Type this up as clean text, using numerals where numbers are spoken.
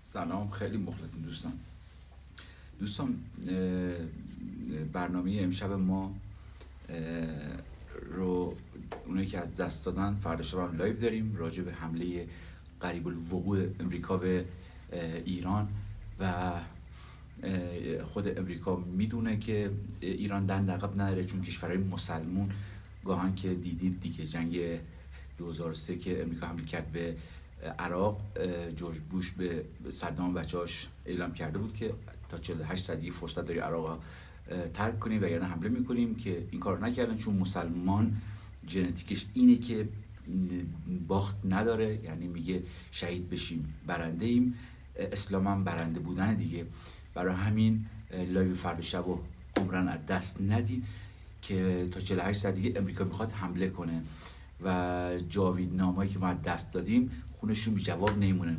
سلام، خیلی مخلصیم دوستان. برنامه امشب ما رو اونایی که از دست دادن فردا شب هم لایو داریم راجع به حمله قریب الوقوع امریکا به ایران و خود امریکا میدونه که ایران دند عقب نداره، چون کشورهای مسلمون گاهن که دیدید دیگه جنگ 2003 که امریکا حمله کرد به عراق، جورج بوش به صدام بچه‌هاش اعلام کرده بود که تا 48 ساعت دیگه فرصت داری عراق ترک کنی و یعنی حمله میکنیم، که این کار نکردن چون مسلمان ژنتیکش اینه که باخت نداره، یعنی میگه شهید بشیم برنده ایم، اسلام هم برنده بودن دیگه. برای همین لایو فردا شب و عمرن از دست ندید که تا 48 ساعت دیگه امریکا میخواد حمله کنه و جاویدنامه‌ای که ما دست دادیم خونشون بی جواب نمیمونه.